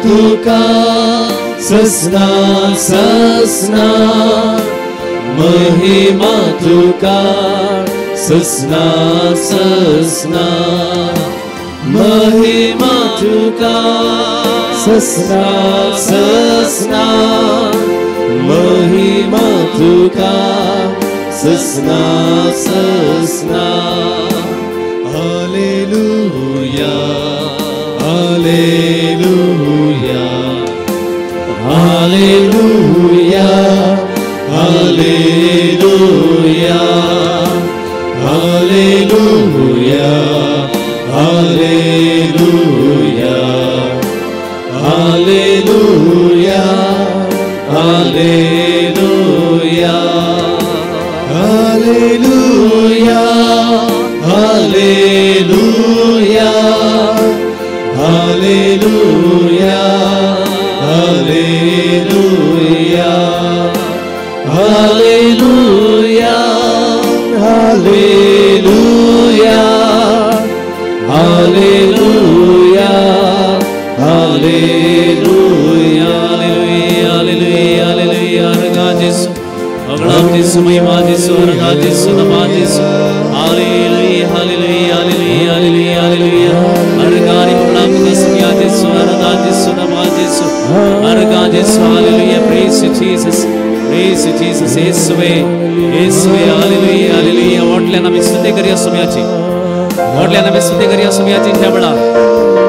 तुका ससना ससना महिमा तुका ससना ससना महिमा तुका ससना ससना महिमा तुका ससना ससना hallelujah hallelujah hallelujah hallelujah hallelujah hallelujah hallelujah hallelujah hallelujah hallelujah hallelujah hallelujah hallelujah hallelujah hallelujah hallelujah hallelujah hallelujah रगा जिसु अगला जिसु महिमा जिसु रगा जिसु नमाज जिसु hallelujah hallelujah hallelujah hallelujah hallelujah अरगारी प्रणाम जिसु या जिसु रगा जिसु नमाज जिसु अरगा जिसु हालेलुया praise you Jesus येशुवे येशुवे हालेलुया हालेलुया वाटल्यानं आम्ही स्तुती करूया सुम्याची वाटल्यानं आम्ही स्तुती करूया सुम्याची ह्या वेळा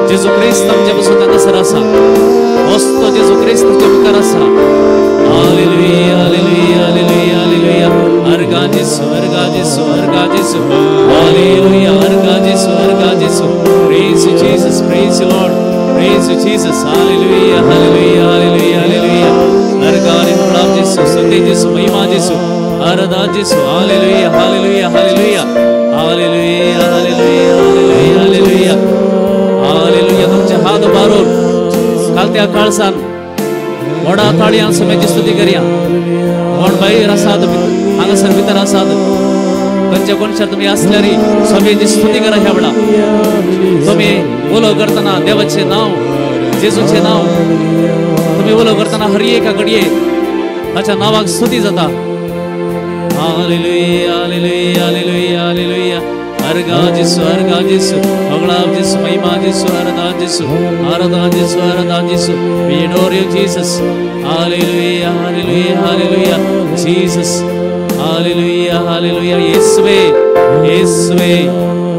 जेजू ख्रिस्त आमच्या पासून नसरासा वस्तो जेजू ख्रिस्त चमकार असा हालेलुया हालेलुया हालेलुया हालेलुया अर्गा जेसु अर्गा जेसु अर्गा जेसु हालेलुया अर्गा जेसु praise you Jesus praise you Lord praise you Jesus hallelujah hallelujah hallelujah hallelujah अर्गा रे प्रणाम जेसु स्तुति जेसु महिमा जेसु आराधना जेसु hallelujah hallelujah hallelujah hallelujah hallelujah hallelujah hallelujah तुमचे हात मारून खालत्या काळसान मोडा ताळ्यां समेची स्तुती करूया कोण बाहेर आसात हांगासर भितर आसात खंयच्या कोणशार तुम्ही असल्यारी समेची स्तुती करा ह्या वेळा तुम्ही उलो करतना देवाचे नाव जेजूचे नाव तुम्ही उलो करतना हर एका घडये ताच्या नावाक स्तुती जाता हालेलुया हालेलुया हालेलुया हालेलुया अर्गा जेसु अगला जेसु महिमा जेसु आराधना जेसु आराधना जेसु we adore you Jesus hallelujah hallelujah hallelujah Jesus hallelujah hallelujah येशुवे येशुवे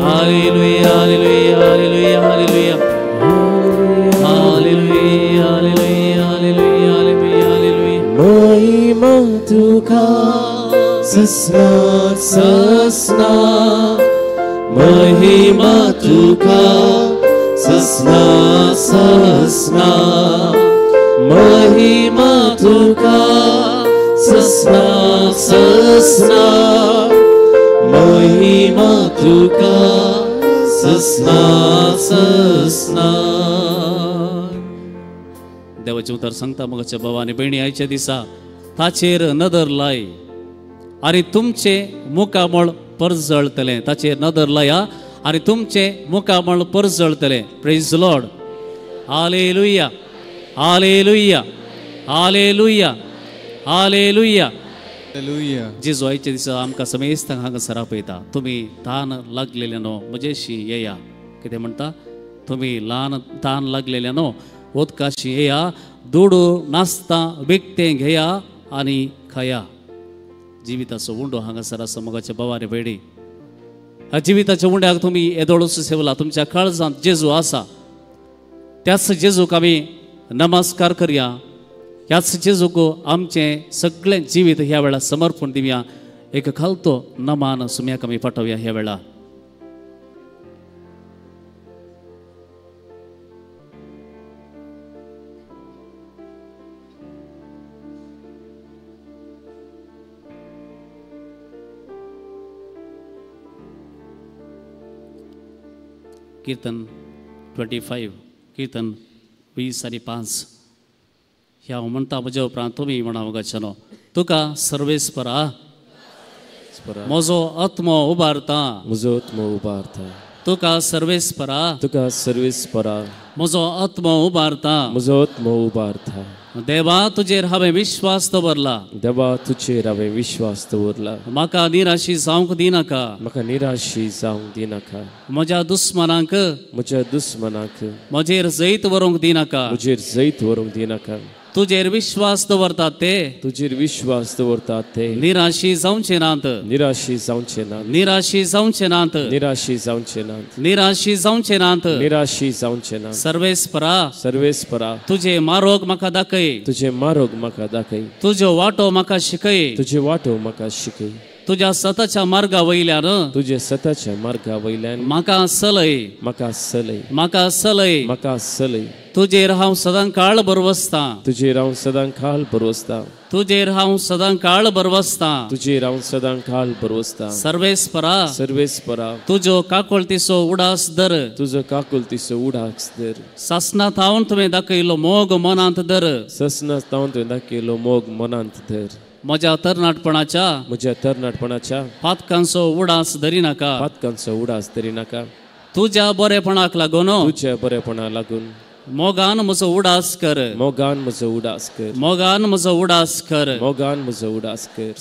hallelujah hallelujah hallelujah hallelujah hallelujah hallelujah hallelujah hallelujah महिमा तुका ससना ससना महिमा तुका ससना ससना महिमा तुका ससना ससना महिमा तुका ससना ससना देवाचे उतर सांगता मगच्या भावाने बहिणी आयच्या दिसा ताचेर नदर लाय आणि तुमचे मुखामळ परजळतले ताचेर नदर लाया आणि तुमचे मुखामळ परजळतले praise the Lord hallelujah hallelujah hallelujah hallelujah hallelujah जेजू आयच्या दिसा आमकां समेस्त हांगासर आपयता तुम्ही तान लागलेल्यानो म्हजेशी येया कितें म्हणटा तुम्ही ल्हान तान लागलेल्यानो उदकाशी येया दुडू नासता विकतें घेया आनी खाया जिविताचो उंडो हांगासर आसा मोगाच्या भावाने भयणी ह्या जिविताच्या उंड्याक तुम्ही येदोळूच सेवला तुमच्या काळजांत जेजू आसा त्याच जेजूक आमी नमस्कार करया ह्याच जेजूक आमचे सगळें जिवीत ह्या वेळा समर्पण दिवया एक खालतो नमान सुम्याक आमी पाठवया ह्या वेळा कीर्तन 25 कीर्तन 20:5 ह्या म्हणटा म्हज्या उपरांत तुमी म्हणा वगचनो तुका सर्वेस्परा म्हजो आत्मो उबारता तुका सर्वेस्परा तुका सर्वेस्परा म्हजो आत्मो उबारता म्हजो आत्मो उबारता देवा तुजेर हांवें विश्वास दवरला देवा तुजेर हांवें विश्वास दवरला म्हाका निराशी जावंक दिनाका म्हाका निराशी जावंक दिनाका म्हज्या दुस्मनांक म्हज्या दुस्मनाक म्हजेर जैत व्हरूंक दिनाका म्हजेर जैत व्हरूंक दिनाका तुजेर विश्वास दवरतात ते तुजेर विश्वास दवरतात ते निराशी जावचे नात निराशी जावचे ना निराशी जावचे नात निराशी जावचे ना निराशी जावचे नात निराशी जावचे ना सर्वेस्परा सर्वेस्परा तुझे मार्ग म्हाका दाखय तुजे मार्ग म्हाका दाखय तुजो वाटो म्हाका शिकय तुजे वाटो म्हाका शिकय तुज्या सताच्या मार्गा वयल्यान तुजे सताच्या मार्गा वयल्यान म्हाका चलय म्हाका चलय म्हाका चलय म्हाका चलय तुजेर हांव सदां काळ बरवसता तुजेर हांव सदां काळ बरवसता तुजेर हांव सदां काळ बरवसता तुजेर हांव सदां काळ बरवसता सर्वेस्परा सर्वेस्परा तुजो काकोळतीचो उडास दर तुजो काकुलतीचो उडास दर सासनांत हांव तुवें दाखयलो मोग मनांत दर ससनात हांव तुवें दाखयलो मोग मनांत धर म्हज्या म्हज्या तरणाटपणाच्या पातकांचो उडास धरिनाका पातकांचो उडास धरिनाका तुज्या बरेपणाक लागून तुज्या बरेपणा लागून मोगान म्हजो उडास कर मोगान म्हजो उडास कर मोगान म्हजो उडास कर मोगान म्हजो उडास कर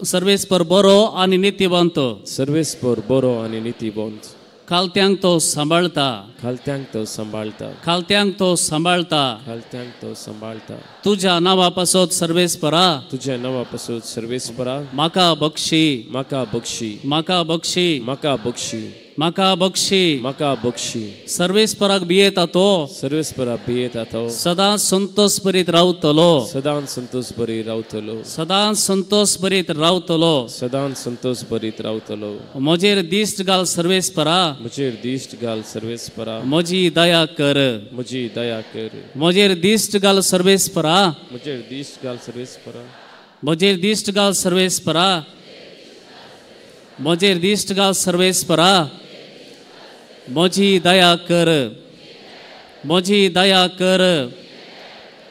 सर्वेस्पर बरो आनी नितीवंत सर्वेस्पर बरो आनी नितीवंत खालत्यांक तो सांबाळता खालत्यांक तो सांबाळता खालत्यांक तो सांबाळता खालत्यांक तो सांबाळता तुज्या नांवा पासत सर्वेस्परा तुज्या नांवा पासून सर्वेस्परा म्हाका बक्षी म्हाका बक्षी म्हाका बक्षी म्हाका बक्षी म्हाका बक्षी म्हाका बक्षी सर्वेस्पराक भियेता तो सर्वेस्परा भियेता तो सदां संतोष बरीत रावतलो सदां संतोष बरी रावतलो सदां संतोष बरीत रावतलो सदां संतोष बरीत रावतलो म्हजेर दिश्ट घाल सर्वेस्परा म्हजेर दिश्ट घाल सर्वेस्परा म्हजी दया कर म्हजी दया कर म्हजेर दिश्ट घाल सर्वेस्परा म्हजेर दिश्ट घाल सर्वेस्परा म्हजेर दिश्ट घाल सर्वेस्परा म्हजेर दिश्ट घाल सर्वेस्परा म्हजी दया कर म्हजी दया कर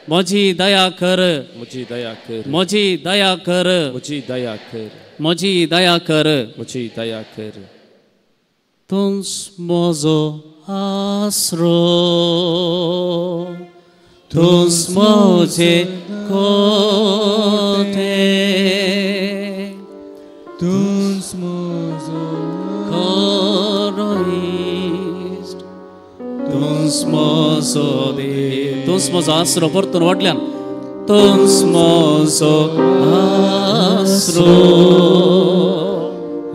म्हजी दया कर म्हजी दया कर म्हजी दया कर म्हजी दया कर म्हजी दया कर म्हजी दया कर तूंच म्हजो आसरो तूंच म्हजे कोटे तूंच म्हजो खरोइश्ट तूंच म्हजो देव तूंच म्हजो आसरो परतून व्हडल्यान तूंच म्हजो आसरो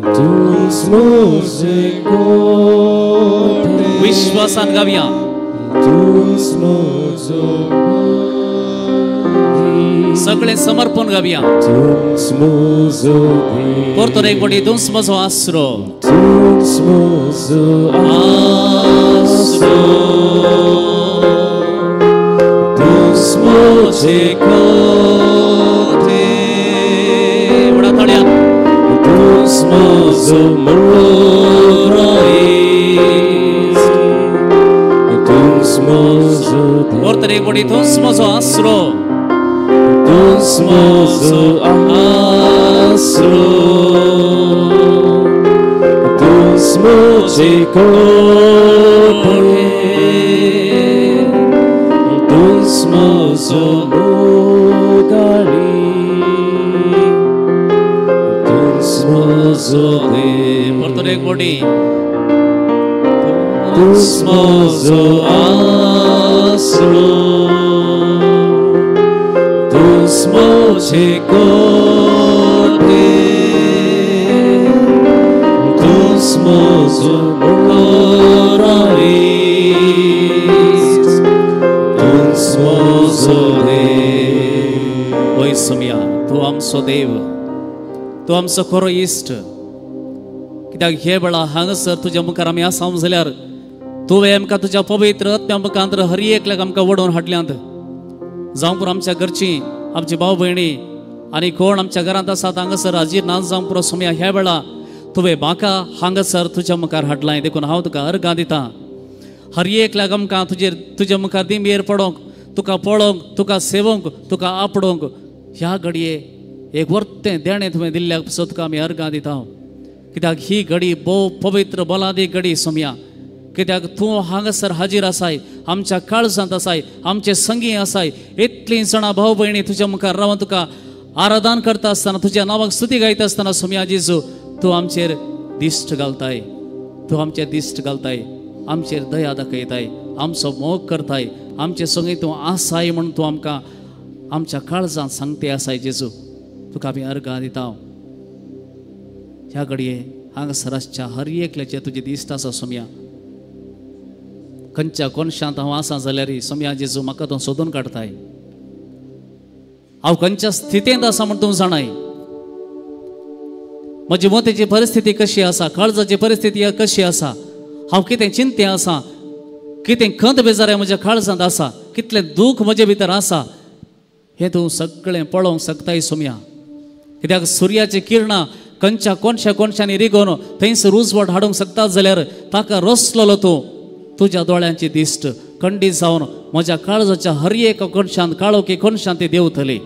तूंच म्हजे कोटे विश्वासान गावया तूंच म्हजो सगळे समर्पण गावया तूंच म्हजो देव परतून एक बडी तूंच म्हजो आसरो तूंच म्हजो आसरो तूंच म्हजे कोटे एवढा थळ्यान तूंच म्हजो खरोइश्ट तूंच म्हजो परतून एक बडी तूंच म्हजो आसरो तूंच म्हजो आसरो तूंच म्हजे कोटे तूंच म्हजो मोगाळी तूंच म्हजो देव परतून एक बडी तूंच म्हजो आसरो तूंच म्हजे कोटे तूंच म्हजो खरोइश्ट तूंच म्हजो देव वय समया तूं आमचो देव तूं आमचो खरो इश्ट कित्याक हे वेळा हांगासर तुज्या मुखार आमी आसांव जाल्यार तुवें आमकां तुज्या पवित्र आत्म्या मुखांतर हर एकल्याक आमकां वडोवन हाडल्यांत जावं पुरो आमच्या घरची आमची भाव भयणी आनी कोण आमच्या घरांत आसात हांगासर हाजीर ना जावं पुरो समया ह्या वेळा तुवें म्हाका हांगासर तुज्या मुखार हाडलां देखून हांव तुका अर्घां दितां हर एकल्याक आमकां तुज्या मुखार दिंबेर पडोंक तुका पळोवंक तुका सेवोंक तुका आपडोवंक ह्या घडये एक वर्तें देणें तुवें दिल्ल्याक पासून तुका आमी अर्घां दिता कित्याक ही घडी भोव पवित्र बलादी घडी सोम्या कित्याक तूं हांगासर हाजीर आसाय आमच्या काळजांत आसाय आमचे संगी आसाय इतलीं जाणां भाव भयणी तुज्या मुखार रावन तुका आराधन करता आसतना तुज्या नांवाक स्तुती गायता आसतना सोम्या जेजू तूं आमचेर दिश्ट घालताय तूं आमचेर दिश्ट घालताय आमचेर दया दाखयताय आमचो मोग करताय आमचे संगी तूं आसाय म्हूण तूं आमकां आमच्या काळजांत सांगते आसाय जेजू तुका आमी अर्गां दिता ह्या घडये हांगासराच्या हर एकल्याचेर तुजें दिश्ट आसा सोम्या खंयच्या कोनशांत हांव आसा जाल्यार सोम्या जेजू म्हाका तूं सोदून काडताय हांव खंयच्या स्थितींत आसा म्हूण तूं जाणाय म्हजी मोतेची परिस्थिती कशी आसा काळजाची परिस्थिती कशी आसा हांव कितें चिंते आसा कितें खंत बेजाऱ्या म्हज्या काळजांत आसा कितलें दूख म्हजे भितर आसा हें तूं सगळें पळोवंक शकताय सोम्या कित्याक सुर्याची किरणां खंयच्या कोनशांनी रिगोवन थंयसर उजवाड हाडूंक शकता जाल्यार ताका रचलेलो तूं तुज्या दोळ्यांची दिश्ट खंडीत जावन म्हज्या काळजाच्या हर एक कोनशांत काळोखी कोनशांत ती देंवतली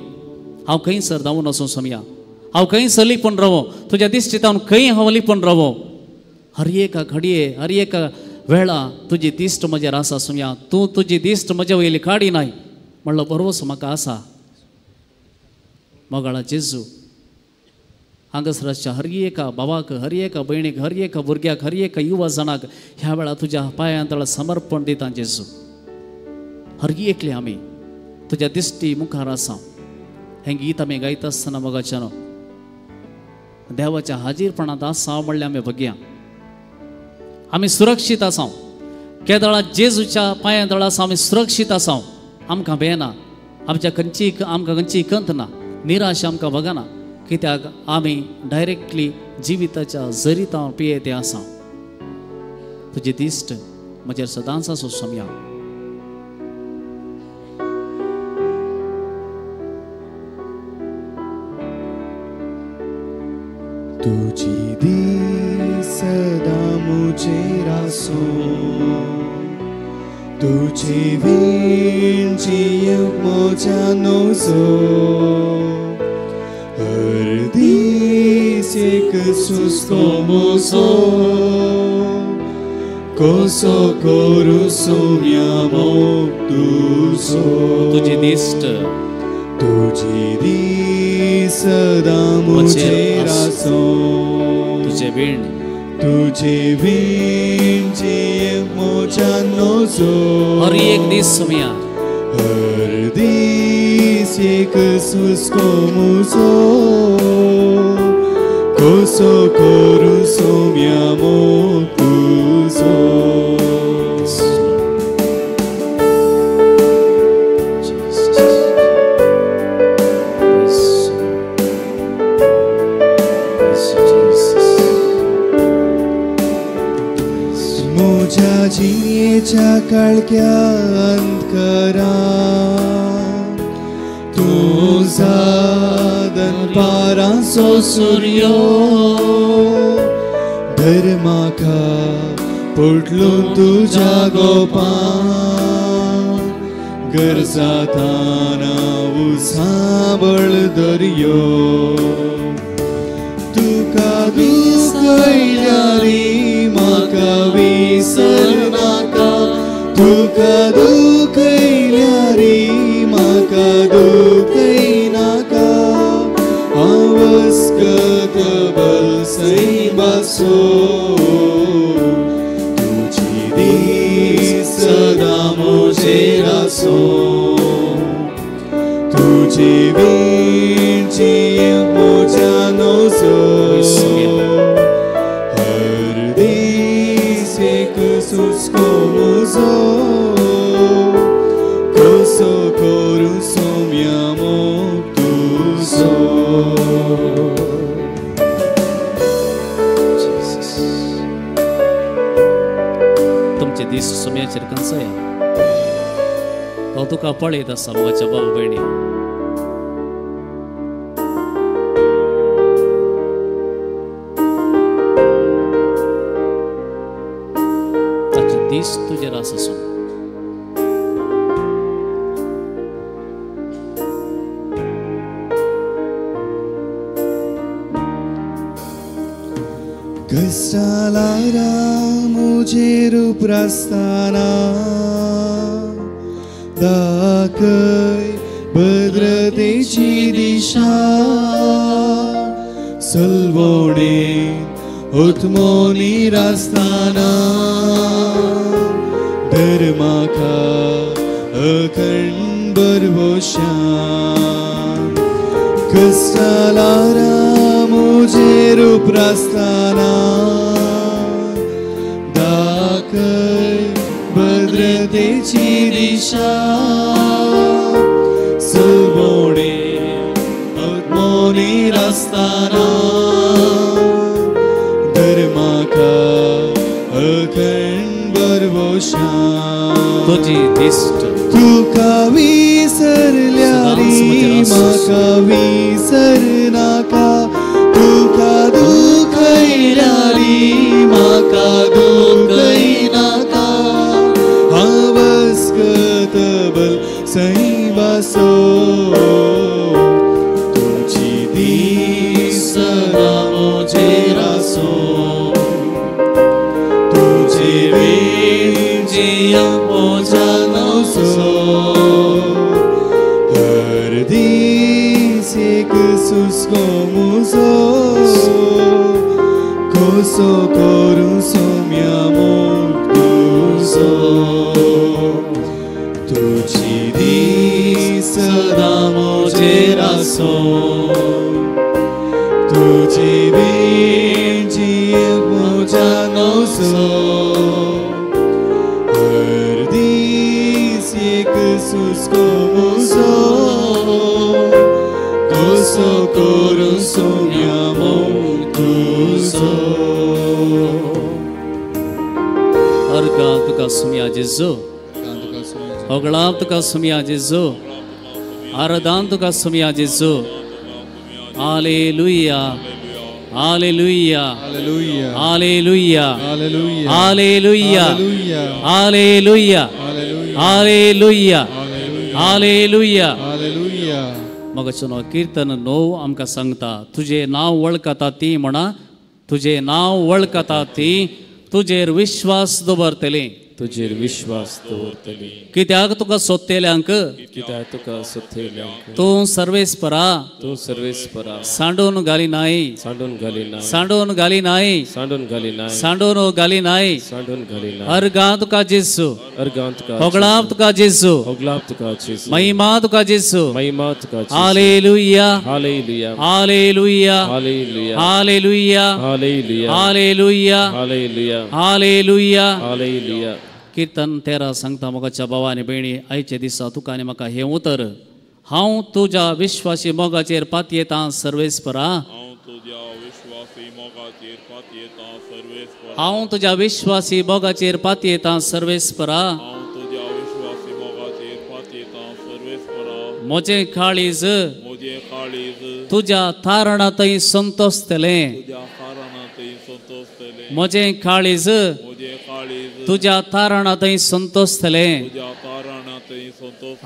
हांव खंयसर धांवून वचूं सोम्या हांव खंयसर लिपून रावो तुज्या दिश्टींत हांव खंय हांव लिपून रावो हर एका घडये हर एका वेळा तुजी दिश्ट म्हजेर आसा सोम्या तूं तुजी दिश्ट म्हजे वयली काडी नाय म्हणलो बरोवस म्हाका आसा मोगाळा जेजू हांगासराच्या हर एका भावाक हर एका भयणीक हर एका भुरग्याक हर एका युवा जणाक ह्या वेळा तुज्या पांयांतळ समर्पण दिता जेजू हर एकली आमी तुज्या दिश्टी मुखार आसा हें गीत आमी गायता आसतना मोगाच्यान देवाच्या हाजीरपणांत आसा म्हणल्यार आमी भुरग्यां आमी सुरक्षीत आसा केदळा जेजूच्या पांयांतळ आसा आमी सुरक्षीत आसा आमकां भंय ना आमच्या आमकां खंयची कंत ना निराश आमकां वगना कित्याक आमी डायरेक्टली जिविताच्या जरीतां पियेते आसा तुजी दिश्ट म्हजेर सदांच आसूं सोम्या तुझी दिस सदा मुझेर आसूं तुझी विणची म्हज्या नजो हर दीस एक सुस्को मोसो कसो करू सोम्या मोग तुजो तुजी दिश्ट तुझी दिस सदा मुझेर आसूं तुजे विण तुझे विणची म्हज्या नजो हर एक दीस सोम्या हर दीस एक सुस्को मुजो कसो करू सोम्या मोग तुजो म्हज्या जिणेच्या काळक्या अंतकारांत तूं जादन पारांचो सूर्यो धर्माका पटलून तुज्या गोपान गरजा ताना सांबळ दर्यो तुका दुखयल्यारी म्हाका विसर नाका तुका दुखयल्यारी म्हाका दुखय नाका आवस्कत बलसै बासो तुजी दीस सदा मुझेर आसूं तुजी विणची म्हज्या नजो हर दीस एक सुस्को मुजो कसो करू सोम्या मोग तुजो तुमचे दीस सोम्याचेर कंसया तो तुका पळयत आसा म्हज्या भाव भयणी ताचे दीस तुजेर आसा सोम कष्टाला मुझे रूप रस्ताना दाखय भद्रतेची दिशा सलवणे उत्मोनी रस्ताना धर्माका अखंड भरवशा कष्टाला मुझे रूप रस्ताना दाखय भद्रतेची दिशा सलवणे उत्मोनी रस्ताना धर्माका अखंड भरवशा तुझी दिष्ट तुका विसरल्यारी म्हाका विसरनाका तुका दुखयल्यारी म्हाका दुखयनाका हावस्कतबल सैवासो तुझी दिसना मुझेर आसो तुझे वेंजिया मोजा नवसो हर दीस एक सुस्को मुजो कोसो करू सोम्या मोक्तुसो तुझी दिसना मुझेर आसो तुझे वेंजिया मोजा नवसो हर दीस एक सुस्को मुजो कोसो करू सोम्या मोक्तुसो अर्गा तुका सुम्या जेजू ओगळाब तुका सुम्या जेजू आराधन तुका सुम्या जेजू hallelujah hallelujah hallelujah hallelujah hallelujah hallelujah hallelujah hallelujah hallelujah मगचनो कीर्तन 9 आमकां सांगता तुझे नाव वळखता ती म्हणा तुझे नाव वळखता ती तुजेर विश्वास दवरतली तुजेर विश्वास दवरतली कित्याक तुका सोदतेल्यांक कित्याक तुका सोदतेल्यांक तूं सर्वेस्परा तूं सर्वेस्परा सांडून घालिनाय सांडून घालिना सांडून घालिनाय सांडून घालिना सांडून घालिनाय सांडून घालिना अर्गा तुका जेजू अर्गां तुका होगळाब तुका जेजू होगलाब तुका जेजू महिमा तुका जेजू महिमा तुका जेजू hallelujah hallelujah hallelujah hallelujah hallelujah hallelujah hallelujah hallelujah hallelujah hallelujah कीर्तन 13 सांगता मोगाच्या भावानी भयणी आयचे दिसा तुका आनी म्हाका हे उतर हांव तुज्या विश्वासी मोगाचेर पातयेता सर्वेस्परा हांव तुज्या विश्वासी मोगाचेर पातयेता सर्वेस्परा म्हजें काळीज तुज्या तारणांतय संतोसतलें म्हजें काळीज तुज्या तारणांतय संतोसतलें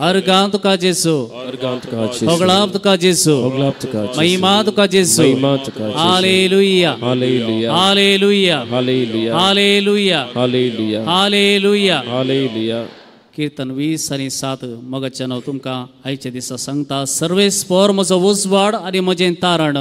अर्गां तुका जेजू अर्गां तुका जेजू होगळाब तुका जेजू होगलाब तुका जेजू महिमा तुका जेजू महिमा तुका जेजू hallelujah hallelujah hallelujah hallelujah hallelujah hallelujah hallelujah hallelujah कीर्तन 20 आणि 7 मगच्या णव तुमकां आयच्या दिसा सांगता सर्वेस्पर म्हजो उजवाड आनी म्हजें तारण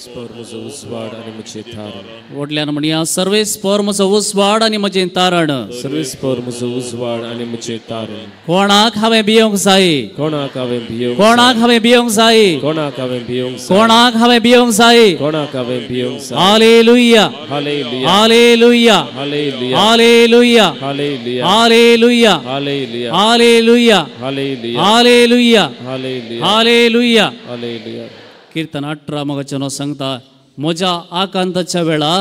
स्पर म्हजो उजवाड आनी म्हजें तारण व्हडल्यान म्हणया सर्वेस्पर म्हजो उजवाड आनी म्हजें तारण सर्वेस्पर म्हजो उजवाड आनी म्हजें तारण कोणाक हांवें भियोंक जाय कोणाक हांवें भियोंक कोणाक हांवें भियोंक जाय कोणाक हांवें भियोंक कोणाक हांवें भियोंक जाय कोणाक हांवें भियोंक hallelujah hallelujah hallelujah hallelujah hallelujah hallelujah hallelujah hallelujah hallelujah hallelujah hallelujah hallelujah hallelujah hallelujah कीर्तन 18 मगचनो सांगता म्हज्या आकांताच्या वेळा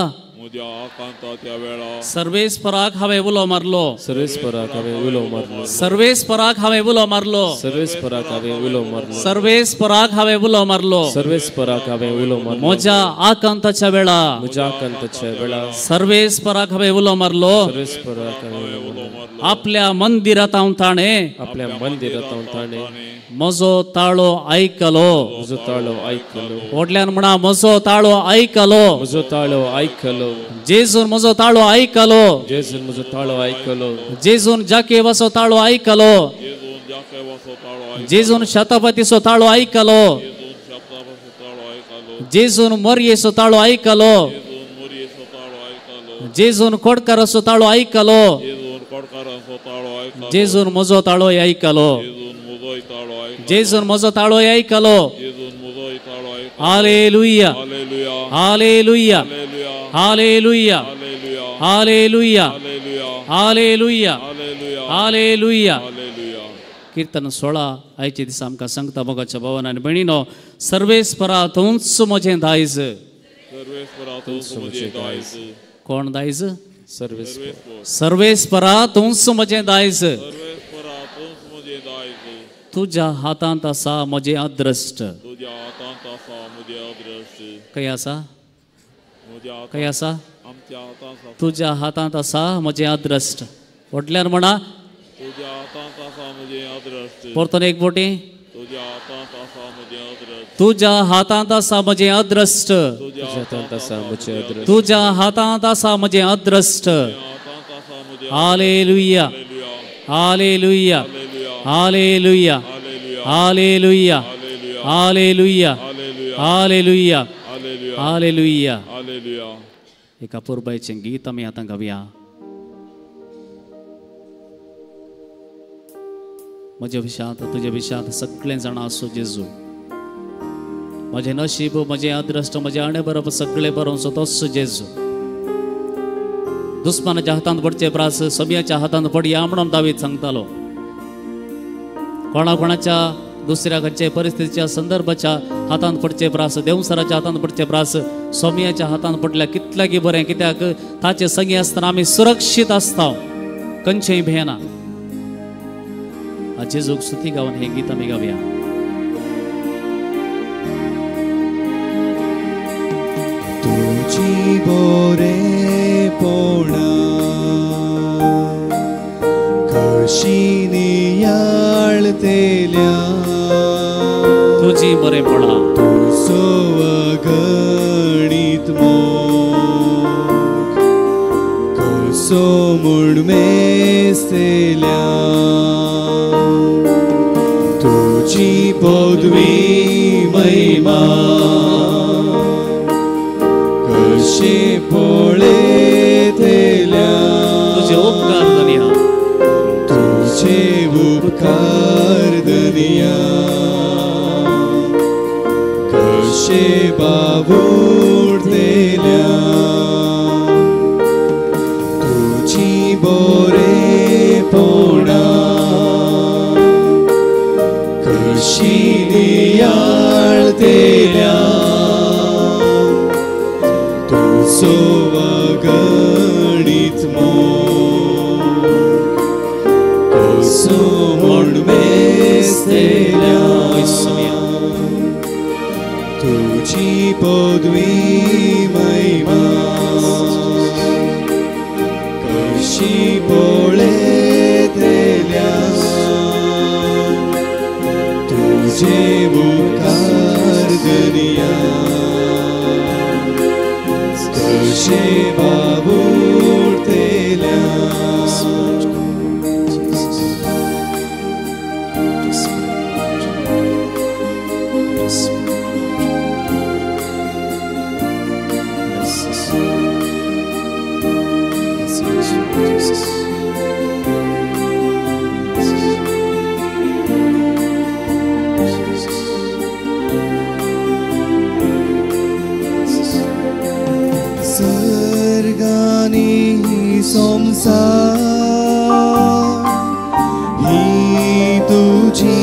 सर्वेस्पराक हांवें उलो मारलो सर्वेस्पराक हांवें उलो मारलो सर्वेस्पराक हांवें उलो मारलो सर्वेस्पराक हांवें उलो मारलो सर्वेस्पराक हांवें उलो मारलो सर्वेस्पराक हांवें उलो मारलो म्हज्या आकांताच्या वेळा म्हज्या आकांताच्या वेळा सर्वेस्पराक हांवें उलो मारलो सर्वेस्पराक हांवें उलो मारलो आपल्या मंदिरात हांव ताणें आपल्या मंदिरात हांव ताणें म्हजो ताळो आयकलो. म्हजो ताळो आयकलो. व्हडल्यान म्हणा म्हजो ताळो आयकलो. म्हजो ताळो आयकलो. जेजून म्हजो ताळो आयकलो. जेजून म्हजो ताळो आयकलो. जेजून जाकेवाचो ताळो आयकलो. जेजून शतापतीचो ताळो आयकलो. जेजून मोरयेचो ताळो आयकलो. जेजून कोडकाराचो ताळो आयकलो. जेजून म्हजो ताळो आयकलो. जेजून म्हजो ताळो आयकलो. Hallelujah hallelujah hallelujah hallelujah hallelujah hallelujah. कीर्तन 16 आयचे दिसा आमकां सांगता मोगाच्या भवनान भयणीनो, सर्वेस्परा तूंच म्हजें दायज. कोण दायज? सर्वेस्परा तूंच म्हजें दायज. तुज्या हातांत आसा म्हजें अदृश्ट. खंय आसा? खंय आसा? तुज्या हातांत आसा म्हजें अदृश्ट. व्हडल्यान म्हणा परतून एक बोटी. तुज्या हातांत आसा म्हजें अदृश्ट. तुज्या हातांत आसा म्हजें अदृश्ट. Hallelujah hallelujah hallelujah hallelujah hallelujah hallelujah hallelujah. एक अपूर्वाचें गीत आमी आतां गावया. म्हज्या विशांत तुज्या विशांत सगळें जाणां आसूं जेजू. म्हजें नशीब म्हजें अदृश्ट म्हजें आणे बरोबर सगळें बरोवचो तोच जेजू. दुस्मानाच्या हातांत पडचे प्रास सगळ्याच्या हातांत पडया म्हणून दावीद सांगतालो. कोणाच्या दुसऱ्या खंयच्या परिस्थितीच्या संदर्भाच्या हातांत पडचे प्रास, देवसराच्या हातांत पडचे प्रास सोम्याच्या हातांत पडल्या कितल्या की बरें. कित्याक ताचे संगी आसतना आमी सुरक्षीत आसता, खंयचेय भंय ना. जेजूक स्तुती गावन हे गीत आमी गावया. तुझी बरेपणा कशी नियाळतेल्या. तुझी बरेपणा तुझो अगणित मोग कसो म्हूण मेस्तेल्या. तुझी पदवी महिमा कशे पळयतेल्या. तुझे उपकार दुनिया तुझे उपकार दुनिया कशे बाबूडतेल्या. तुझी बरेपणा कशी नियाळतेल्या. तुझो अगणित मोग कसो म्हूण मेस्तेल्या. तुझी पदवी महिमा कशी पळयतेल्या. तुझे उपकार दुनिया कशे बाबूडतेल्या. सर्गानी संसार ही तुझी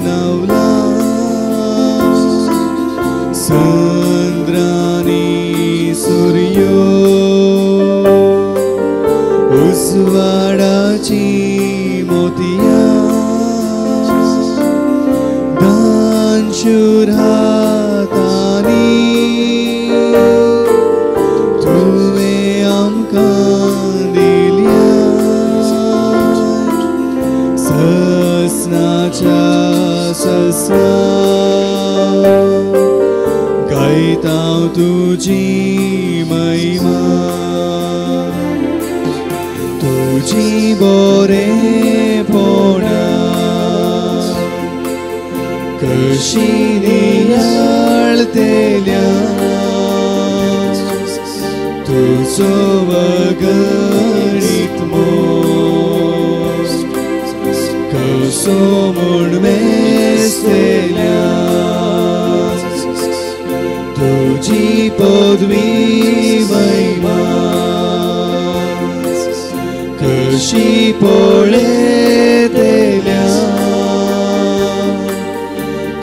नवला. चंद्रानी सूर्यो उजवाडाची मोतिया. दानशूर हातांनी तुवें आमकां दिल्या. हांव तुजी महिमा तुजी बरेपणां कशी नियाळतेल्या तुजो वगणीत मोग कसो म्हूण मेस्तेल्या तुजी पदवी महिमा कशी पळयतेल्या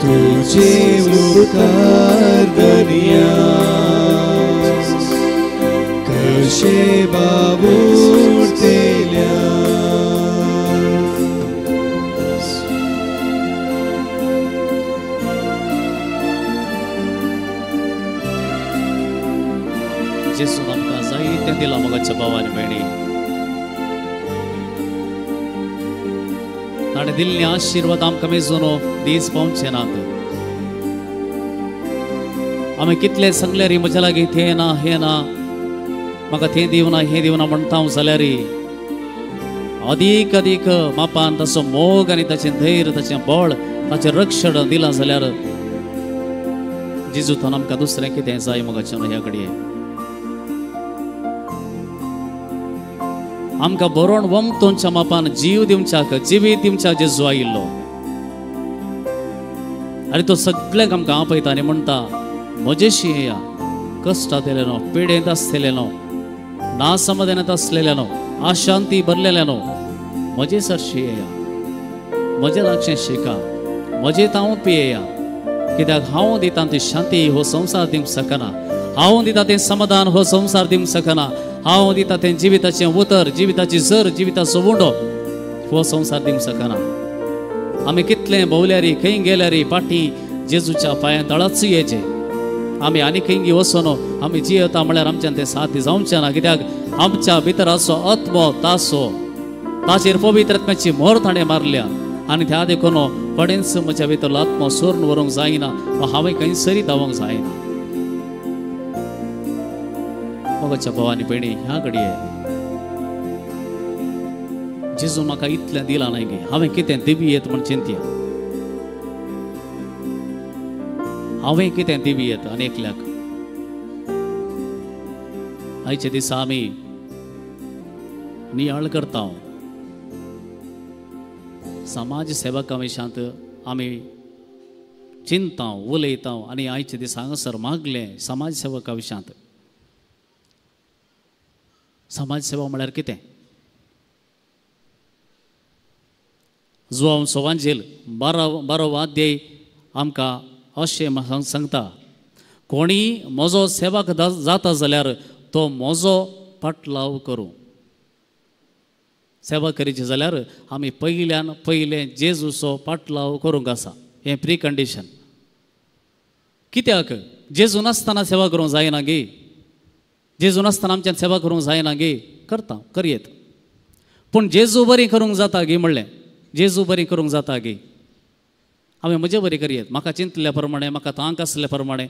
तुझे उपकार दर्या कशे बाबूरतेल्या जेसू आमकां जायतें दिलां मोगाच्या भावानी भयणी ताणें दिल्लें आशिर्वाद आमकां मेजून दीस पावचे नात आमी कितले सांगल्यार म्हज्या लागीं तें ना हें ना म्हाका तें दिवना हें दिवना म्हणटा जाल्यार अदीक अदीक मापान ताचो मोग आनी ताचें धैर्य ताचें बळ ताचें रक्षण दिलां जाल्यार जेजूतान आमकां दुसरें कितें जाय मोगाचें ह्या घडये आमकां बरोवन वमतोंच्या मापान जीव दिवच्याक जिवीत दिवच्याक जेजू आयिल्लो आनी तो सगळ्यांक आमकां आपयता आनी म्हणटा म्हजेशी येया कश्टांत येयलेलो पिडेंत आसलेलो नासमाधानांत आसलेल्यानो अशांती भरलेल्यानो म्हजे सरशी येया म्हजे लागचें शिका म्हजे तांव पियेया कित्याक हांव दितां ती शांती हो संवसार दिवंक शकना हांव दितां तें समाधान हो संवसार दिवंक शकना हांव दितां तें जिविताचें उतर जिविताची झर जिविताचो उंडो हो संवसार दिवंक शकना आमी कितलें भोंवल्यारी खंय गेल्यारी पाटी जेजूच्या पांया तळाच येचे आमी आनी खंय वचून आमी जियेता म्हळ्यार आमच्यान तें साध्य जावचें ना कित्याक आमच्या भितराचो आत्मो तासो ताचेर पवित्र आत्म्याची मोर ताणें मारल्या आनी त्या देखून कडेंच म्हज्या भितरलो आत्मो सोरून व्हरूंक जायना वा हांवें खंय सरी धांवूंक जायना मोगाच्या भावानी भयणी ह्या घडये जेजू म्हाका इतलें दिलां न्हय गे हांवें कितें दिवयेत म्हण चिंतया हांवें कितें दिवयेत अनेकल्याक आयचे दिसा आमी नियाळ करता समाज सेवका विशयांत आमी चिंता उलयता आनी आयचे दिसा हांगासर मागलें समाज सेवका विशयांत समाज सेवा म्हळ्यार कितें जुआंव सोवांजेल 12 अध्याय आमकां अशें सांगता कोणी म्हजो सेवक जाता जाल्यार तो म्हजो पाटलाव करूं सेवा करीची जाल्यार आमी पयल्यान पयलें जेजूचो पाटलाव करूंक आसा हें प्री कंडिशन कित्याक जेजू नासतना सेवा करूंक जायना गे जेजू नासतना आमच्यान सेवा करूंक जायना गे करता करयेत पूण जेजू बरी करूंक जाता गे म्हणलें जेजू बरी करूंक जाता गे आमी म्हजे बरी करयेत म्हाका चिंतल्या प्रमाणे म्हाका तांक आसल्या प्रमाणे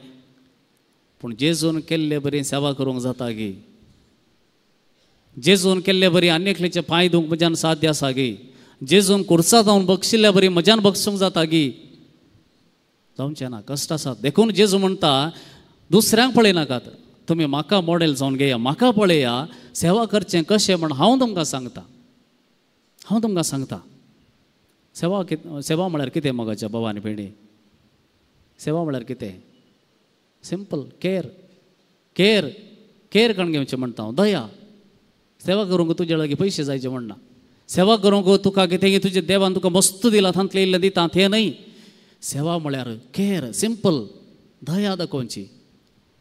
पूण जेजून केल्ले बरी सेवा करूंक जाता गे जेजून केल्ले बरी आनेकलेचे पांय धुवंक म्हज्यान साध्य आसा गे जेजून कुर्सा जावन बक्षिल्ल्या बरी म्हज्यान बक्षूंक जाता गे जावचें ना कश्ट आसा देखून जेजू म्हणटा दुसऱ्यांक पळयनाकात तुमी म्हाका मॉडेल जावन घेया म्हाका पळया सेवा करचें कशें म्हण हांव तुमकां सांगता सेवा म्हळ्यार कितें मोगाच्या भावानी भयणी सेवा म्हळ्यार कितें सिंपल केर करून घेवचें म्हणटा हांव दया सेवा करूंक तुजे लागीं पयशे जायचे म्हणना सेवा करूंक तुका कितें तुजे देवान तुका मस्त दिला थांतले इल्लें दिता तें न्हय सेवा म्हळ्यार केर सिंपल दया दाखोवची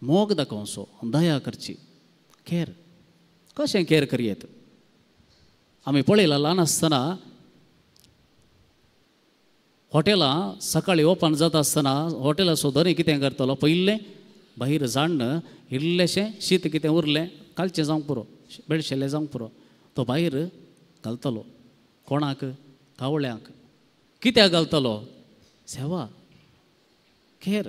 मोग दाखोवचो दया करची केर कशें केर करयेत आमी पळयलां ल्हान आसतना हॉटेलां सकाळीं ओपन जाता आसतना हॉटेलाचो धनी कितें करतलो पयलें भायर जाण्ण इल्लेशें शीत कितें उरलें कालचें जावंक पुरो बेळशेलें जावंक पुरो तो भायर घालतलो कोणाक कावळ्यांक कित्याक घालतलो सेवा केर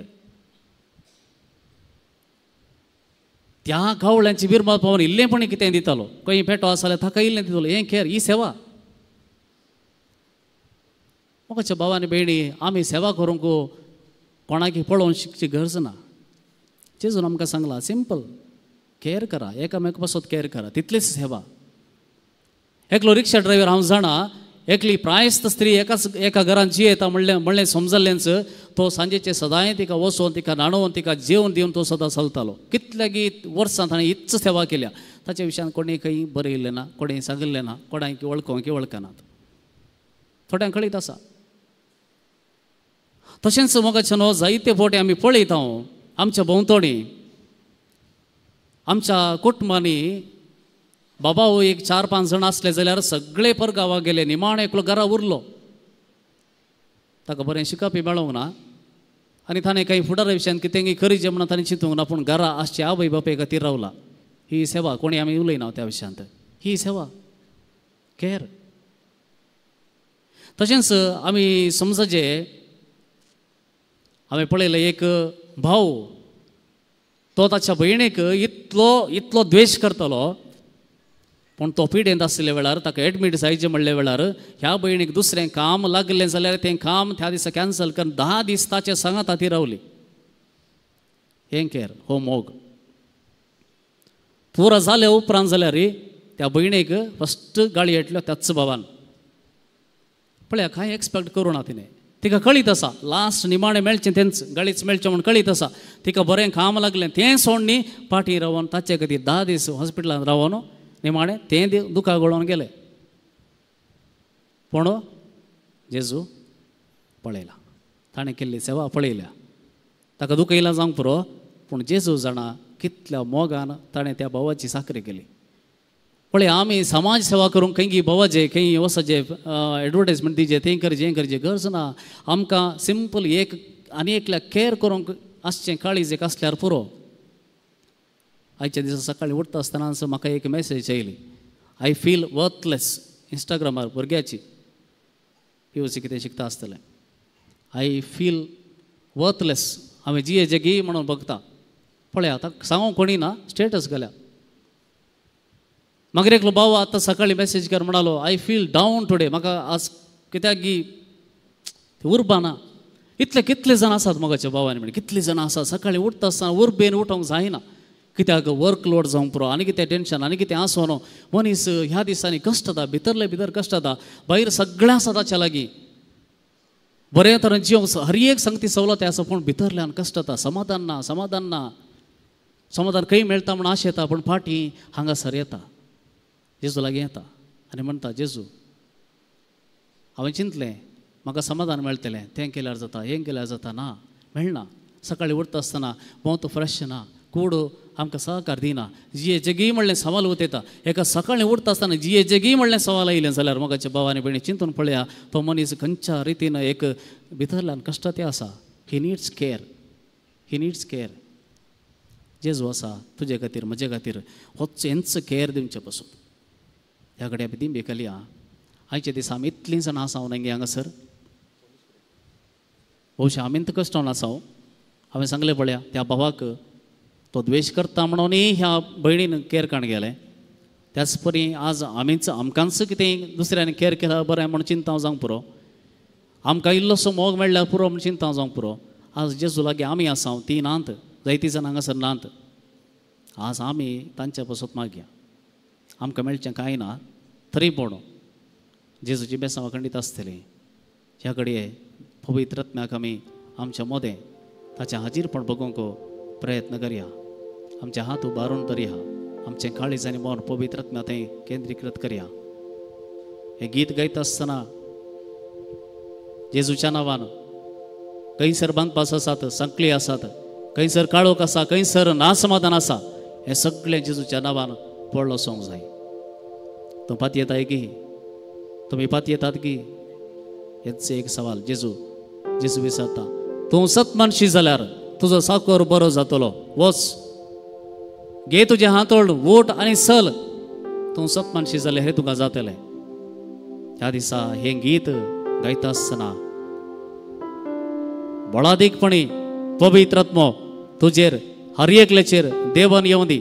त्या कावळ्यांची बिरमत पावन इल्लेपणी कितें दितालो खंय पेटो आसा जाल्यार ताका इल्लें दितालो हें केर ही सेवा मोगाच्या भावानी भयणी आमी सेवा करूंक कोणाकी पळोवन शिकची गरज ना जेजून आमकां सांगलां सिंपल केअर करा एकामेका पासत केअर करा तितलीच सेवा एकलो रिक्षा ड्रायव्हर हांव जाणा एकली प्रायस्त स्त्री एका घरान जी येता म्हणलें समजल्लेंच तो सांजेचे सदांय तिका वचोन तिका न्हाणोवन तिका जेवण दिवन तो सदां चलतालो कितल्यागी वर्सां ताणें इतच सेवा केल्या ताच्या विशयान कोणें खंय बरयल्लें ना कोणें सांगिल्लें ना कोणाक वळखोंक वळखनात थोड्यांक कळीत आसा तशेंच मोगाचे न्हू जायते फावटी आमी पळयता आमच्या भोंवतणी आमच्या कुटुंबांनी बाबा हो एक 4-5 जाण असले जाल्यार सगळे पर गांवाक गेले निमाण एकलो घरा उरलो ताका बरें शिकपी मेळोंक ना आनी ताणें काही फुडारा विशयान कितेंय करीचें म्हणून ताणें चिंतूंक ना पूण घरा आसचे आवय बापाय खातीर रावला ही सेवा कोणी आमी उलयना त्या विशयांत ही सेवा केअर तशेंच आमी समजचे हांवें पळयलें एक भाव तो ताच्या भयणीक इतलो द्वेश करतालो पूण तो पिडेंत आसले वेळार ताका एडमीट जायचें म्हणले वेळार ह्या भयणीक दुसरें काम लागलें जाल्यार तें काम त्या दिसा कॅन्सल करून 10 दीस ताचे सांगात ती रावली हें केर हो मोग पुरो जाले उपरांत जाल्यार त्या भयणीक फस्ट गाळी येतल्यो त्याच भावान पळया कांय एक्सपेक्ट करूं ना तिणें तिका कळीत आसा लास्ट निमाणें मेळचें तेंच गाळीच मेळचें म्हूण कळीत आसा तिका बरें काम लागलें तें सोडनी पाटी रावन ताचे खातीर 10 दीस हॉस्पिटलांत रावन निमाणें तें दुखा गळोवन गेलें पूण जेजू पळयला ताणें केल्ली सेवा पळयल्या ताका दुख येयला जावंक पुरो पूण जेजू जाणा कितल्या मोगान ताणें त्या भावाची साखरी केली पळय आमी समाज सेवा करूंक खंय भोवचे खंय वचचे एडवर्टायजमेंट दिवचे तें करचें हें करचें गरज ना आमकां सिंपल एक आनी एकल्या केअर करूंक आसचें काळीज एक आसल्यार पुरो आयच्या दिसा सकाळीं उठता आसतना म्हाका एक मॅसेज येयली आय फील वर्थलेस इंस्टाग्रामार भुरग्याची PUC कितें शिकता आसतलें आय फील वर्थलेस हांवें जी जगी म्हणून बघता पळय आतां सांगूंक कोणी ना स्टेटस घाल्या मागीर एकलो भाव आतां सकाळीं मॅसेज कर म्हणालो आय फील डावन टुडे म्हाका आज कित्याक उरपा ना कितले जाण आसात मोगाच्या भावानी म्हण कितले जाण आसात सकाळीं उठता आसतना उरबेन उठोवंक जायना कित्याक वर्कलोड जावंक पुरो आनी कितें टेन्शन आनी कितें आसो न्हू मनीस ह्या दिसांनी कश्ट जाता भितरले भितर कश्ट जाता भायर सगळें आसा ताच्या लागीं बरे तरेन जिवंक हर एक संगती सवलती आसा पूण भितरल्यान कश्ट जाता समाधान ना समाधान खंय मेळटा म्हूण आश येता पूण फाटीं हांगासर येता जेजू लागीं येता आनी म्हणटा जेजू हांवें चिंतलें म्हाका समाधान मेळटलें तें केल्यार जाता हें केल्यार जाता ना मेळना सकाळीं उठता आसतना भोंवतो फ्रेश ना कूड आमकां सहकार दिना जी जगी म्हणलें सवाल वतयता एका सकाळीं उठता आसतना जी जगी म्हणलें सवाल येयलें जाल्यार मोगाच्या भावानी भयणी चिंतून पळया तो मनीस खंयच्या रितीन एक भितरल्यान कश्टाती आसा ही नीड्स केअर जेजू आसा तुजे खातीर म्हजे खातीर होच हेंच केअर दिवचे पासून ह्या कडेन आमी दिंबे केल्या आयच्या दिसा आमी इतलीं जाणां आसा नंगे हांगासर भोवशें आमींत कश्टावन आसा हांवें सांगलें पळया त्या भावाक तो द्वेश करता म्हणूनय ह्या भयणीन केअर काण गेलें त्याच परी आज आमकांच कितें दुसऱ्यान केअर केला बरें म्हूण चिंता जावंक पुरो आमकां इल्लोसो मोग मेळ्ळ्यार पुरो म्हूण चिंता जावंक पुरो आज जेजू लागीं आमी आसा ती नात जायतीं जाणां हांगासर नात आज आमी तांच्या पासून मागया आमकां मेळचें कांय ना तरी पूण जेजूची बेसांवां खंडीत आसतलीं ह्या कडेन पवित्र आत्म्याक आमी आमचें मोदें ताचें हाजीरपण बगोवंक प्रयत्न करया आमचे हात उबारून धरया आमचें काळीज आनी मन पवित्र आत्म्या थंय केंद्रीकृत करया हें गीत गायता आसतना जेजूच्या नांवान खंयसर बांदपास आसात संकळी आसात खंयसर काळोख आसा खंयसर नासमाधान आसा हें सगळें जेजूच्या नांवान पडलो सोंग जाय तूं पाती येताय की तुमी पाती येतात की हेच एक सवाल जेजू विचारता तूं सतमनशी जाल्यार तुजो साकोर बरो जातलो वच घे तुजे हातोड वोट आनी सल तूं सतमनशी जाल्यार हें तुका जातलें ह्या दिसा हें गीत गायता आसतना बळादीकपणी पवित्र आत्मो तुजेर हर एकल्याचेर देवान येवं दी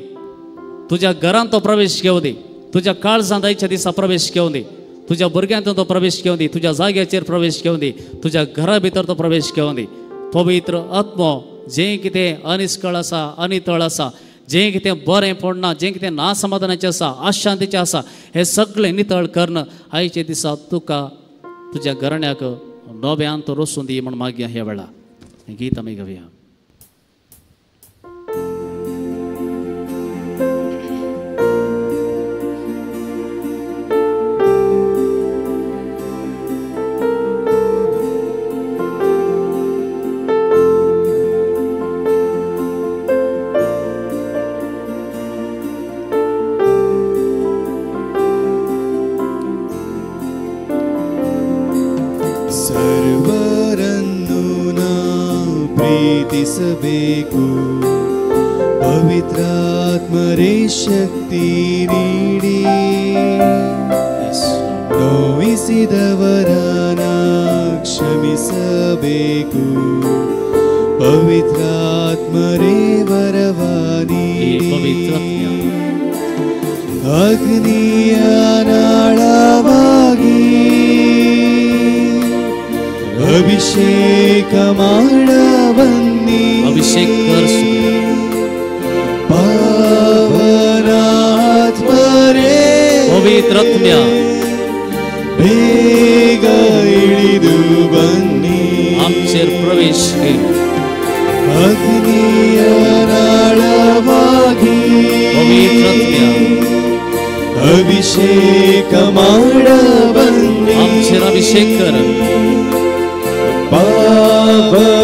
तुझ्या घरांत तो प्रवेश घेवं दी, तुझ्या काळजांत आयच्या दिसा प्रवेश घेवं दी, तुझ्या भुरग्यांत तो प्रवेश घेवं दी, तुझ्या जाग्याचेर प्रवेश घेवं दी, तुझ्या घरा भितर तो प्रवेश घेवं दी. पवित्र आत्मो जें कितें अनिश्कळ आसा, अनितळ आसा, जें कितें बरें पडना, जें कितें नासमाधानाचें आसा, अशांतीचें आसा, हें सगळें नितळ करण आयचे दिसा तुका तुज्या घराण्याक नव्यान तो रोसून दी म्हण मागया. ह्या वेळा गीत आमी गावया. ಪ್ರೀತಿಸಬೇಕು ಪವಿತ್ರಾತ್ಮರೇ ಶಕ್ತಿ ನೀಡಿ ನೋವಿಸಿದವರನ ಕ್ಷಮಿಸಬೇಕು ಪವಿತ್ರಾತ್ಮರೇ ವರವ ನೀಡಿ ಅಗ್ನಿಯ ನಾಳವಾಗಿ ಅಭಿಷೇಕ ಮಾಡಬನ್ನಿ ಅಭಿಷೇಕ ಪಾವನಾತ್ಮರೇ ಪವಿತ್ರಾತ್ಮ್ಯ ಬೇಗ ಇಳಿದು ಬನ್ನಿ आमचेर प्रवेश ಅಗ್ನಿಯ ನಾಳವಾಗಿ ಪವಿತ್ರಾತ್ಮ್ಯ ಅಭಿಷೇಕ ಮಾಡಬನ್ನಿ आमचेर अभिषेक कर ಪಾವನಾತ್ಮರೇ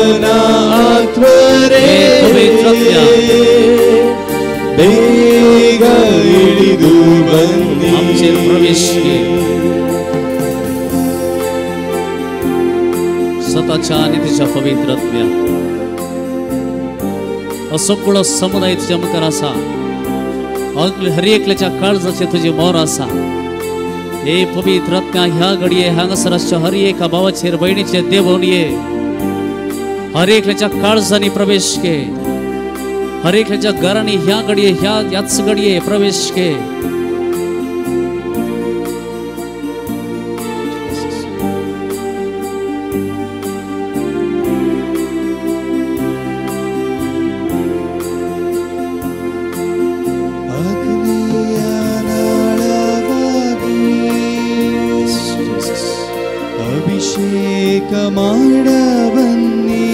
ಪವಿತ್ರಾತ್ಮ್ಯ ಬೇಗ ಇಳಿದು ಬನ್ನಿ आमचेर प्रवेश स्वतःच्या आणि तिच्या पवित्रात्म्या सगळो समुदाय तुझ्या मुखार आसा. हर एकल्याच्या काळजाचे तुझे मोर आसा. हे पवित्रात्म्या ह्या घडये हांगासराच्या हर एका भावाचेर भयणीचे देवून ये. हर एकल्याच्या काळजांनी प्रवेश घे. हर एकल्याच्या घरांनी ह्या घडये ह्याच घडये प्रवेश घे.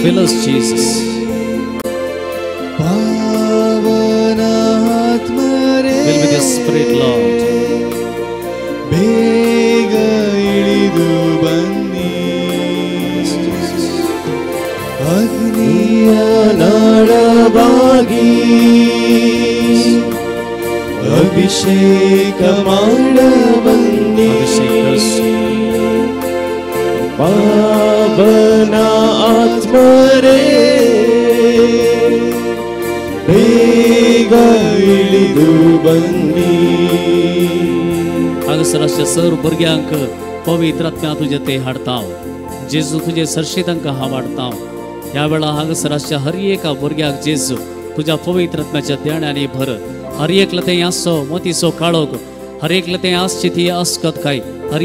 Fill us, Jesus. ಪಾವನಾತ್ಮರೇ Fill with your Spirit, Lord. ಬೇಗ ಇಳಿದು ಬನ್ನಿ ಅಗ್ನಿಯ ನಾಳವಾಗಿ ಅಭಿಷೇಕ ಮಾಡಬನ್ನಿ ಪಾವನ ಆತ್ಮರೇ ಬೇಗ ಇಳಿದು ಬನ್ನಿ. हांगासराच्या सर्व भुरग्यांक पवित्र आत्म्या तुझे ते हाडताव. जेजू तुझे सरशी तांकां हावाडताव. ह्या वेळा हांगासराच्या हर एका भुरग्याक जेजू तुझ्या पवित्र आत्म्याच्या देण्याने भर. हर एकले तें आसो मोतीचो काळोख, हर एकले तें आसची ती अस्कतकाय, हर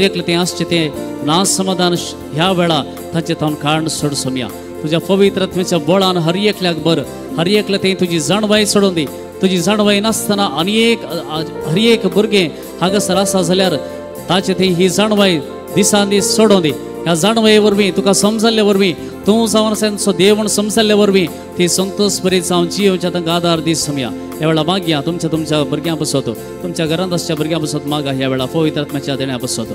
एकले तें आसचे तें नासमाधान ह्या वेळा तांचे तावन काढून सोड सोम्या. तुझ्या पवित्र आत्म्याच्या बळान हर एकल्याक बर. हर एकले तें तुजी जाणवाय सोडून दी. तुजी जाणवाय नासतना आनी हर एक भुरगें हांगासर आसा जाल्यार ताचे थंय ही जाणवाय दिसान दीस सोडून दी. ह्या जाणवाये वरवीं तुका समजल्ले वरवीं तूं जावन आसा देवण समजल्ले वरवीं ती संतोष बरीच जावन जियोच्या तांकां आदार दी समया. ह्या वेळा मागया तुमच्या भुरग्यां बसत, तुमच्या घरांत आसच्या भुरग्यां बसत मागा. ह्या वेळा पवित्र आत्म्याच्या देण्या बसत.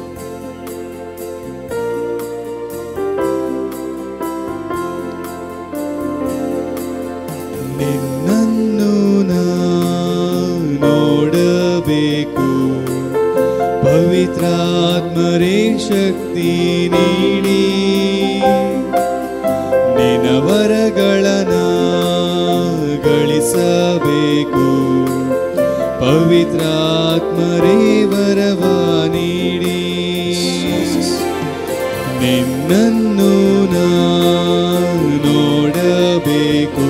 ನಿನ್ನನ್ನು ನೋಡಬೇಕು ಪವಿತ್ರಾತ್ಮರೇ ಶಕ್ತಿ ನೀಡಿ ನಿನ್ನ ವರಗಳನ್ನ ಗಳಿಸಬೇಕು ಪವಿತ್ರಾತ್ಮರೇ ವರವ ನೀಡಿ ನಿನ್ನನ್ನು ನೋಡಬೇಕು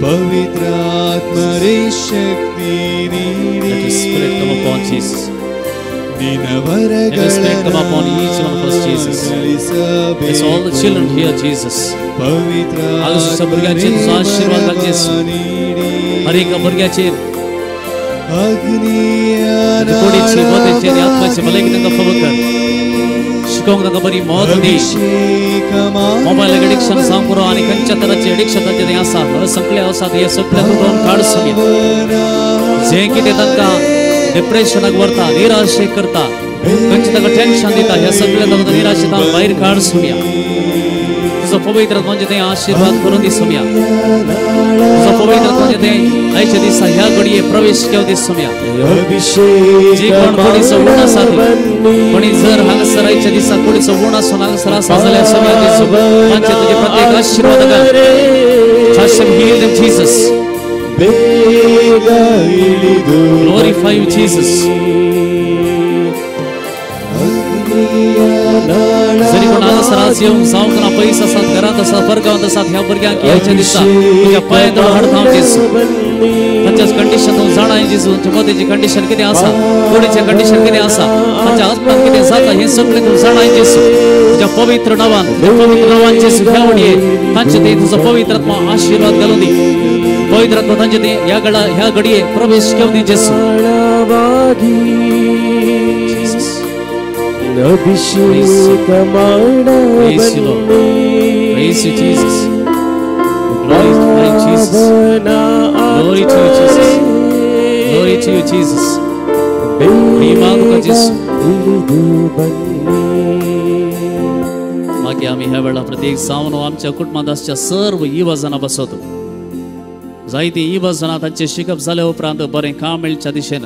ಪವಿತ್ರ ಪವಿತ್ರಾತ್ಮರೇ ಶಕ್ತಿ ನೀಡಿ Let your spirit come upon Jesus. ನಿನ್ನ Let your spirit come upon each one of us, Jesus. Bless all the children here, Jesus. ಪವಿತ್ರ भुरग्यांचे तुझो आशीर्वाद घाल, जेसू. हर एका भुरग्याचेर कोडीचे मोतेचे आणि आत्म्याचे भलायकी तांकां फावो कर. शिकोवंक तांकां बरी मोद दी. मोबायल एडिक्शन जावंक पुरो आनी खंयच्या तराचें एडिक्शन तांचें थंय आसा सगळें आसा हे सगळें तुटून काड सोम्या. जें कितें तांकां डिप्रेशनाक व्हरता, निराशेक करता, खंयचें तांकां टेन्शन दिता, हे सगळें तांकां निराशेंतल्यान भायर काड सोम्या. तुझो पवित्र म्हणजे थंय आशीर्वाद करून दी सोम्या. तुझो पवित्र म्हणजे थंय आयच्या दिसा ह्या घडये प्रवेश केव दी सोम्या. जी कोण कोणीचो उण आसा कोणी जर हांगासर आयच्या दिसा कोणीचो उण आसून हांगासर आसा जाल्यार सोम्या दिसू तांचे तुजे प्रत्येक आशीर्वाद घाल. Touch them, heal them, Jesus. Glorify you, Jesus. जरी कोण हांगासर आज येवंक जावंक ना, पयस आसात, घरांत आसात, परगांवांत आसात, ह्या भुरग्यांक ह्याच्या दिसा तुज्या पांयां हाडता हांव जेसू. तांच्या कंडिशन तूं जाणा जेसू. तुमच्या मतेची कंडिशन कितें आसा, कोणीचें कंडिशन कितें आसा, तांच्या आत्म्यान कितें जाता हें सगळें तूं जाणा जेसू. तुज्या पवित्र नांवान जेसू ह्या वडये तांचे ते तुजो पवित्र आत्मा आशीर्वाद घालून दी. पवित्र आत्मा तांचे ते ह्या घडये प्रवेश केव दी जेसू. Praise you, Lord. Praise you, Jesus. Glory to you, Jesus. Glory to you, Jesus. Glory to you, Jesus. मागे आम्ही ह्या वेळा प्रत्येक जावन आमच्या कुटुंबात आसच्या सर्व युवजना बसवतो. जायती युवजना तांचे शिकप जाल्या उपरांत बरें काम मेळच्या दिशेन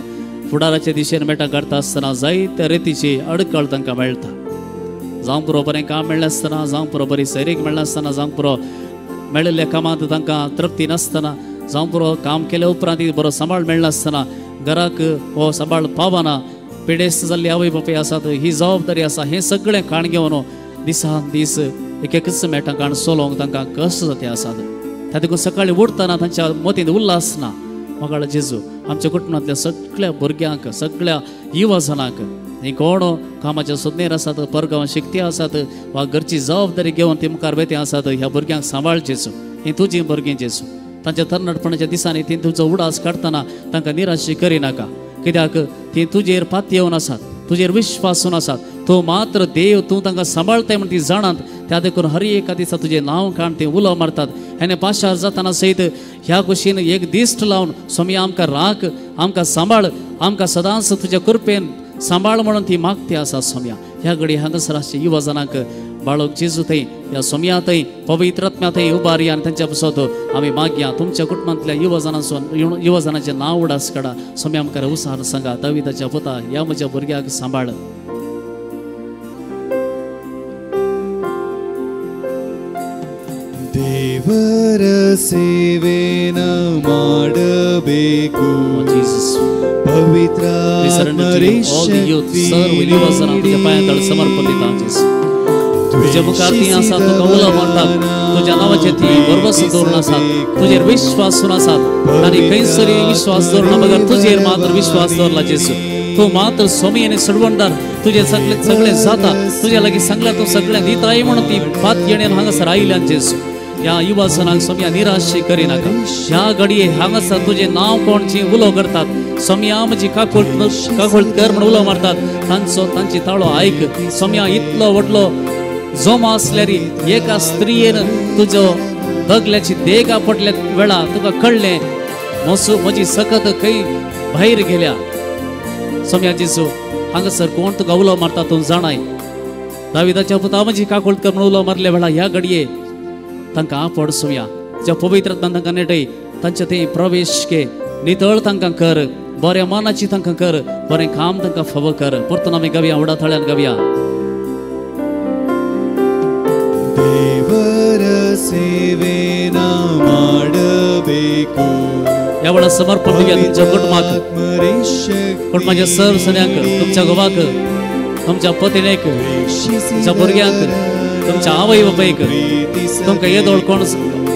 फुडाराच्या दिशेन मेटा काडटा आसतना जायत्या रितीची अडखळ तांकां मेळटा. जावं पुरो बरें काम मेळ्ळें आसतना, जावं पुरो बरी सैरीक मेळ्ळें आसतना, जावं पुरो मेळिल्ल्या कामांत तांकां तृप्ती नासतना, जावं पुरो काम केल्या उपरांत बरो सांबाळ मेळ्ळो आसतना, घराक हो सांबाळ पावना, पिडेस्त जाल्ली आवय बापूय आसात, ही जबाबदारी आसा, हें सगळें काण घेवन दिसान दीस एक एकच मेटां काण चलोवंक तांकां कश्ट जाते आसात. त्या देखून सकाळीं उठतना तांच्या मतींत उल्हास ना. म्हाका जेजू आमच्या कुटुंबांतल्या सगळ्या भुरग्यांक, सगळ्या युवजनांक, ही कोण कामाच्या सोदनेर आसात, परगांव शिकते आसात, वा घरची जबाबदारी घेवन ती मुखार वेते आसात, ह्या भुरग्यांक सांबाळ जेजू. ही तुजी भुरगीं जेजू. तांच्या तरणाटपणाच्या दिसांनी ती तुजो उडास काडटना तांकां निराशी करिनाका. कित्याक ती तुजेर पाती येवन आसात, तुजेर विश्वासून आसात. तूं मात्र देव, तूं तांकां सांबाळताय म्हण ती जाणात. त्या देखून हर एका दिसा तुजें नांव काण ते उलो मारतात. हेणे पाशार जाताना सयत ह्या कुशीन एक दिश्ट लावन स्वामी आमकां राख, आमकां सांबाळ, आमकां सदांच तुज्या कृपेन सांबाळ म्हणून ती मागती आसा स्वाम्या. ह्या घडी हांगासर आसच्या युवजनांक बाळोक जेजू थंय ह्या स्वाम्या थंय पवित्र आत्म्या थंय उबारी आनी तांच्या पासत आमी मागया. तुमच्या कुटुंबांतल्या युवजनाचें नांव उडास काडा. स्वामी आमकां उसार सांगा. दाविदाच्या पुता ह्या म्हज्या भुरग्याक सांबाळ. ದೇವರ ಸೇವೆನ ಮಾಡಬೇಕು. ಪವಿತ್ರಾತ್ಮರೇ ಶಕ್ತಿ तुझ्या मुखार ती आसात, तुका उलो मारतात, तुज्या नांवाचेर ती बरवस दवरून आसात, तुजेर विश्वासून आसात. तांणी खंयसरी विश्वास दवरना, मगर तुजेर मात्र विश्वास दवरला जेजू. तूं मात्र स्वामी आनी सडवणदार. तुजें सगळें जाता, तुज्या लागीं सांगल्यार तूं सगळें दिताय म्हणून ती पात येण्यान हांगासर आयल्यान जेजू. ह्या युवजनांक स्वाम्या निराशी करिनाका. ह्या घडये हांगासर तुजें नांव कोण जी उलो करतात, स्वाम्या म्हजी काकोळट कर म्हण उलो मारतात, तांची ताळो आयक. स्वाम्या इतलो व्हडलो जोमा आसल्यार एका स्त्रियेन तुजो दगल्याची देगा पडल्या वेळा तुका कळ्ळें म्हजी सकत खंय भायर गेल्या. स्वाम्या जेजू हांगासर कोण तुका उलो मारता तूं जाणाय. दाविदाच्या पुता म्हजी काकोळट कर म्हण उलो मारल्या वेळा ह्या घडये तांकां आपड स्वाम्या. ज्या पवित्र तांकां नेटय, तांचे थंय प्रवेश घे, नितळ तांकां कर, बऱ्या मनाची तांकां कर, बरें काम तांकां फावो कर. परतून आमी गावया, उडा थळ्यान गावया. ದೇವರ ಸೇವೆನ ಮಾಡಬೇಕು. ह्या वेळा समर्पण दिवया तुमच्या कुटुंबाक, कुटुंबाच्या सर्व सण्यांक, तुमच्या घोवाक, तुमच्या पत्नीक, तुमच्या भुरग्यांक, तुमच्या आवय बापायक, तुमकां येदोळ कोण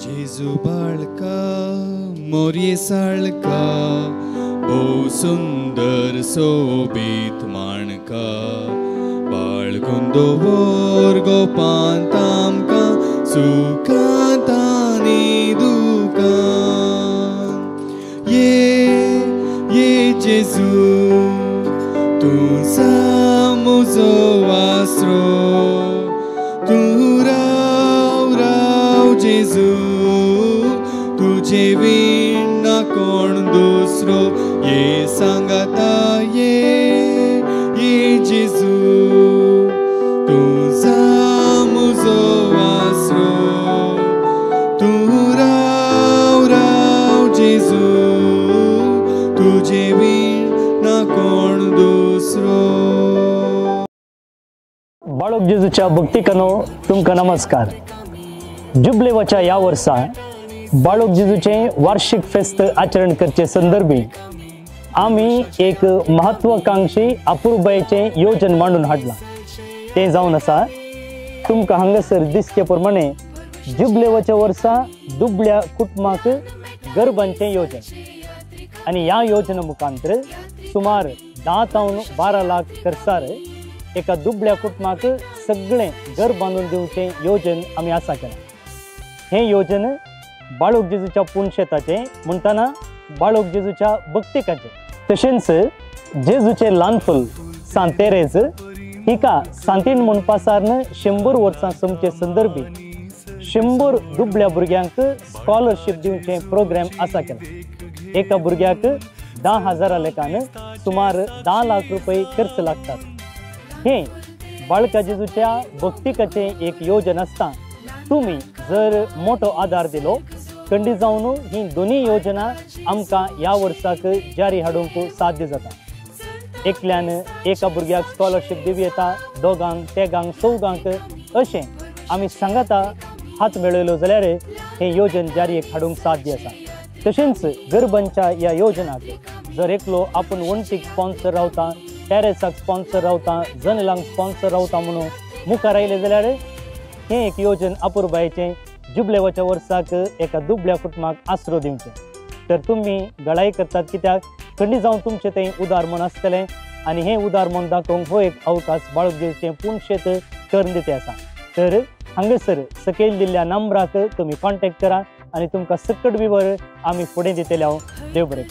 जेजू बाळका मोरये साळका भोव सुंदर सोबीत माणका बाळगून दवर गोपांत आमकां सुखांत आनी दुखांत ये जेजू तूं म्हजो आसरो तूं राव जेजू तुजे विण ना कोण दुसरो ये सांगाता ये जेजू तूं म्हजो आसरो तूं राव जेजू तुजे विण ना कोण दुसरो. बाळक जेजूच्या भक्तिकानो तुमकां नमस्कार. जुबलेवाच्या या वर्सा बाळक जेजूचे वार्षिक फेस्त आचरण करचे संदर्भी आम्ही एक महत्वाकांक्षी अपूर्बायेचे योजन मांडून हाडला. ते जावन आसा तुमकां हांगासर दिसचे प्रमाणे जुबलेवाच्या वर्सा दुबळ्या कुटुंबाक गरबांचे योजन आणि या योजना मुखांतर सुमार 10 ते 12 लाख खर्चार एका दुबळ्या कुटुंबाक सगळे घर बांधून दिवचे योजन आम्ही आसा केला. हे योजन बाळक जेजूच्या पुणशेताचे म्हणताना बाळक जेजूच्या भक्तिकाचे तशेंच जेजूचे ल्हानपण सांत तेरेज हिका सांतीन म्हणपासारन 100 वर्सां समचे संदर्भी 100 दुबळ्या भुरग्यांक स्कॉलरशिप दिवचे प्रोग्राम आसा केला. एका भुरग्याक 10,000 लेखान सुमार 10 लाख रुपये खर्च लागतात. हे बाळका जेजूच्या भक्तिकाचे एक योजना असता. तुम्ही जर मोठो आधार दिलो खंडी जावन ही दोन्ही योजना आमकां या वर्साक जारी हाडूंक साध्य जाता. एकल्यान एका भुरग्याक स्कॉलरशिप दिवं येता, दोगांक तेगांक चौगांक अशें आमी सांगाता हात मेळयलो जाल्यार हे योजन जारीक हाडूंक साध्य आसा. तशेंच गरबांच्या या योजनाक जर एकलो आपूण वणटीक स्पॉन्सर रावता, टॅरेसाक स्पॉन्सर रावता, जनेलांक स्पॉन्सर रावता म्हणून मुखार आयले जाल्यार हे एक योजन अपूर्बायेचें जुबलेवाच्या वर्साक एका दुबळ्या कुटुंबाक आसरो दिवचे. तर तुम्ही गळाई करतात कित्याक खंडी जावन तुमचें तें उदार मन आसतलें आणि हे उदार मन दाखोवंक हो एक अवकाश बाळक जेजूचें पुणशेत कर्णदिते आसा. तर हांगासर सकयल दिल्ल्या नंबराक तुम्ही कॉन्टॅक्ट करा आणि तुमकां सकट विवर आमी फुडें दितले. हांव देव बरें.